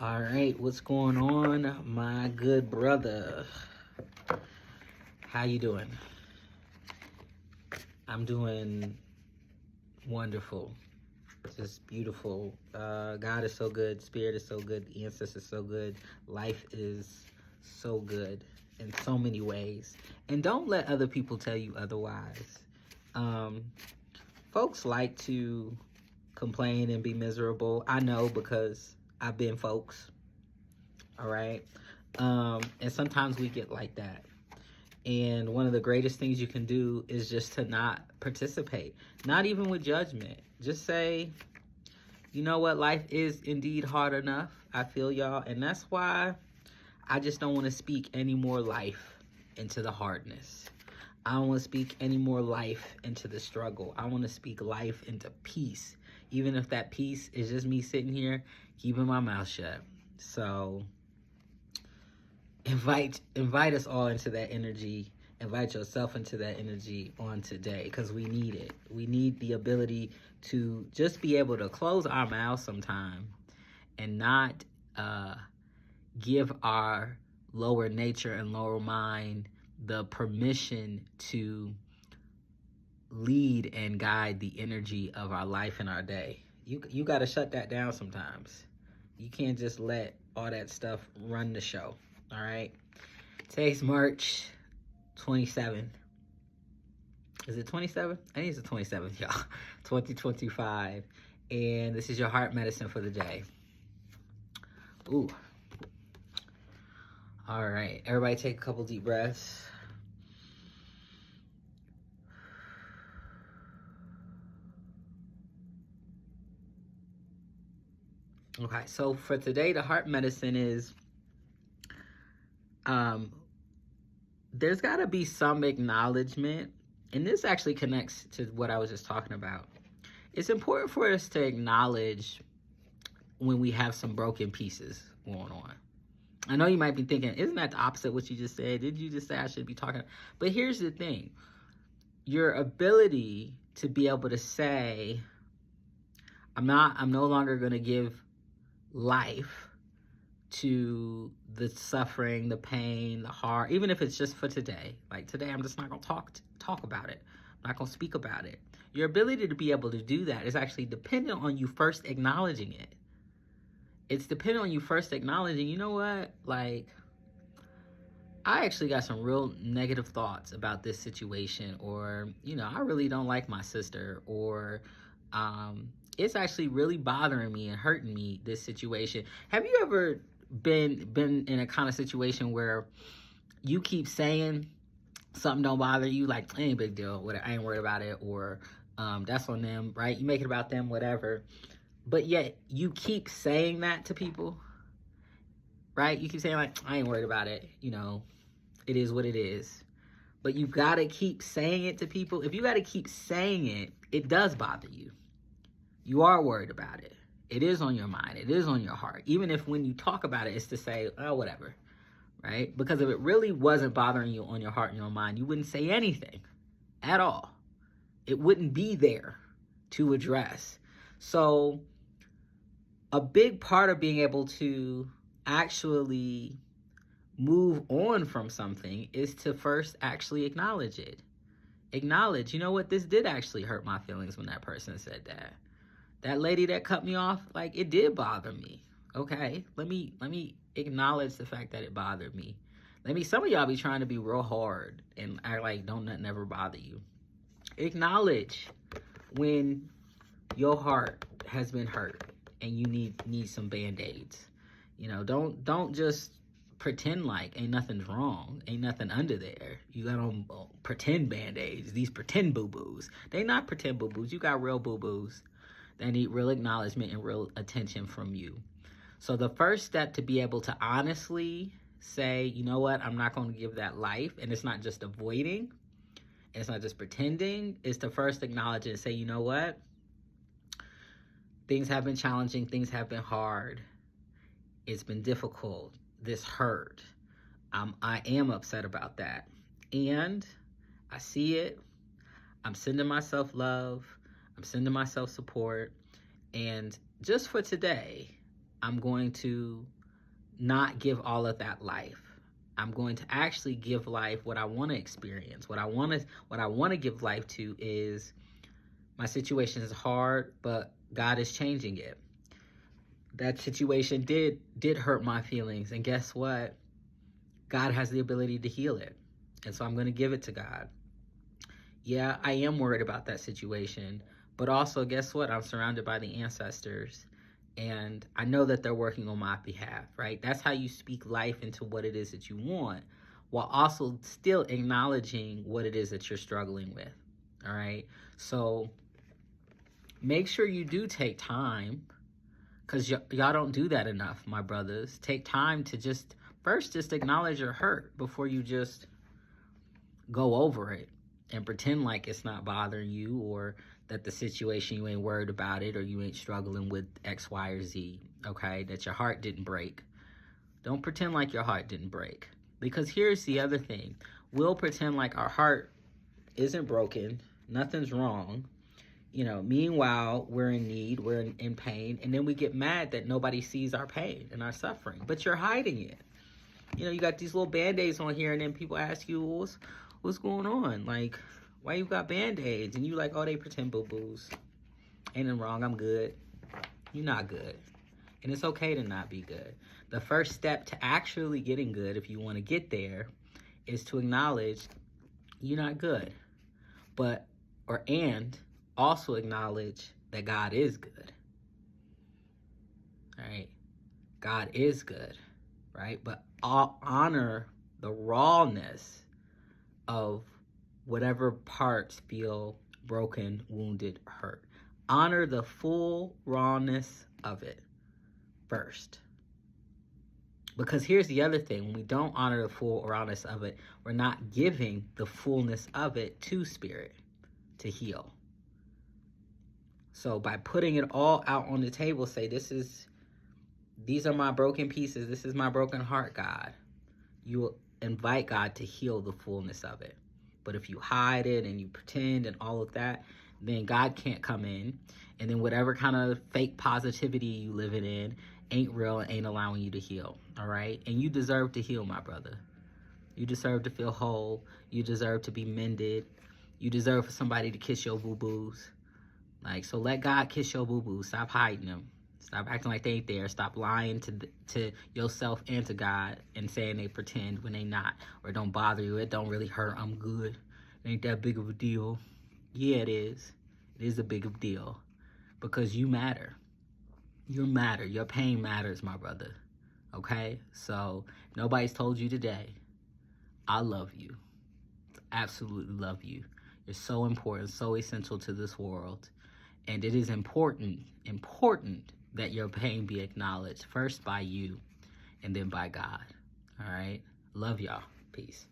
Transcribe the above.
All right, what's going on, my good brother? How you doing? I'm doing wonderful. Just beautiful. God is so good. Spirit is so good. The ancestors is so good. Life is so good in so many ways. And don't let other people tell you otherwise. Folks like to complain and be miserable. I know because I've been folks. All right. And sometimes we get like that. And one of the greatest things you can do is just to not participate, not even with judgment. Just say, you know what, life is indeed hard enough. I feel y'all. And that's why I just don't want to speak any more life into the hardness. I don't want to speak any more life into the struggle. I want to speak life into peace, even if that peace is just me sitting here keeping my mouth shut. So invite us all into that energy. Invite yourself into that energy on today, because we need it. We need the ability to just be able to close our mouths sometime and not give our lower nature and lower mind the permission to lead and guide the energy of our life and our day. You got to shut that down sometimes. You can't just let all that stuff run the show. All right. Today's March 27th. Is it 27? I think it's the 27th, y'all. 2025. And this is your heart medicine for the day. Ooh. All right. Everybody take a couple deep breaths. Okay. So for today, the heart medicine is there's got to be some acknowledgement, and this actually connects to what I was just talking about. It's important for us to acknowledge when we have some broken pieces going on. I know you might be thinking, isn't that the opposite of what you just said? Did you just say I should be talking? But here's the thing. Your ability to be able to say, I'm no longer going to give life to the suffering, the pain, the heart, even if it's just for today. Like today, I'm just not going to talk about it. I'm not going to speak about it. Your ability to be able to do that is actually dependent on you first acknowledging it. It's dependent on you first acknowledging, you know what, like, I actually got some real negative thoughts about this situation, or, you know, I really don't like my sister, or it's actually really bothering me and hurting me, this situation. Have you ever been in a kind of situation where you keep saying something don't bother you, like, ain't a big deal, whatever, I ain't worried about it, or that's on them, right? You make it about them, whatever. But yet you keep saying that to people, right? You keep saying, like, I ain't worried about it, you know, it is what it is. But you gotta keep saying it to people. If you gotta keep saying it, it does bother you. You are worried about it. It is on your mind. It is on your heart. Even if when you talk about it, it's to say, oh, whatever, right? Because if it really wasn't bothering you on your heart and your mind, you wouldn't say anything at all. It wouldn't be there to address. So a big part of being able to actually move on from something is to first actually acknowledge it. Acknowledge, you know what, this did actually hurt my feelings when that person said that. That lady that cut me off, like, it did bother me. Okay, let me acknowledge the fact that it bothered me. Some of y'all be trying to be real hard and act like don't nothing ever bother you. Acknowledge when your heart has been hurt and you need some band-aids. You know, don't just pretend like ain't nothing's wrong, ain't nothing under there. You got on pretend band-aids, these pretend boo-boos. They not pretend boo-boos. You got real boo-boos that need real acknowledgement and real attention from you. So the first step to be able to honestly say, you know what, I'm not going to give that life, and it's not just avoiding, it's not just pretending, is to first acknowledge it and say, you know what, things have been challenging, things have been hard, it's been difficult, this hurt, I am upset about that, and I see it, I'm sending myself love, I'm sending myself support, and just for today, I'm going to not give all of that life. I'm going to actually give life what I want to experience. What I want to give life to is, my situation is hard, but God is changing it. That situation did hurt my feelings, and guess what? God has the ability to heal it. And so I'm going to give it to God. Yeah, I am worried about that situation, but also guess what? I'm surrounded by the ancestors, and I know that they're working on my behalf, right? That's how you speak life into what it is that you want, while also still acknowledging what it is that you're struggling with. All right? So make sure you do take time, because y'all don't do that enough, my brothers. Take time to just acknowledge your hurt before you just go over it and pretend like it's not bothering you, or that the situation, you ain't worried about it, or you ain't struggling with X, Y, or Z, okay? That your heart didn't break. Don't pretend like your heart didn't break. Because here's the other thing. We'll pretend like our heart isn't broken, nothing's wrong. Meanwhile, we're in need, we're in pain, and then we get mad that nobody sees our pain and our suffering. But you're hiding it. You got these little Band-Aids on here, and then people ask you, what's going on? Like, why you got Band-Aids? And you like, oh, they pretend boo-boos. Ain't nothing wrong, I'm good. You're not good. And it's okay to not be good. The first step to actually getting good, if you want to get there, is to acknowledge you're not good. And also acknowledge that God is good. All right? God is good, right? But honor the rawness of whatever parts feel broken, wounded, hurt. Honor the full rawness of it first. Because here's the other thing. When we don't honor the full rawness of it, we're not giving the fullness of it to Spirit to heal. So by putting it all out on the table, say, these are my broken pieces. This is my broken heart, God. You will invite God to heal the fullness of it. But if you hide it and you pretend and all of that, then God can't come in. And then whatever kind of fake positivity you living in ain't real and ain't allowing you to heal. All right? And you deserve to heal, my brother. You deserve to feel whole. You deserve to be mended. You deserve for somebody to kiss your boo-boos. So let God kiss your boo-boos. Stop hiding them. Stop acting like they ain't there. Stop lying to yourself and to God and saying they pretend when they not, or don't bother you. It don't really hurt. I'm good. It ain't that big of a deal. Yeah, it is. It is a big of a deal, because you matter. You matter. Your pain matters, my brother. Okay? So if nobody's told you today, I love you. Absolutely love you. You're so important, so essential to this world. And it is important that your pain be acknowledged first by you and then by God. All right? Love y'all. Peace.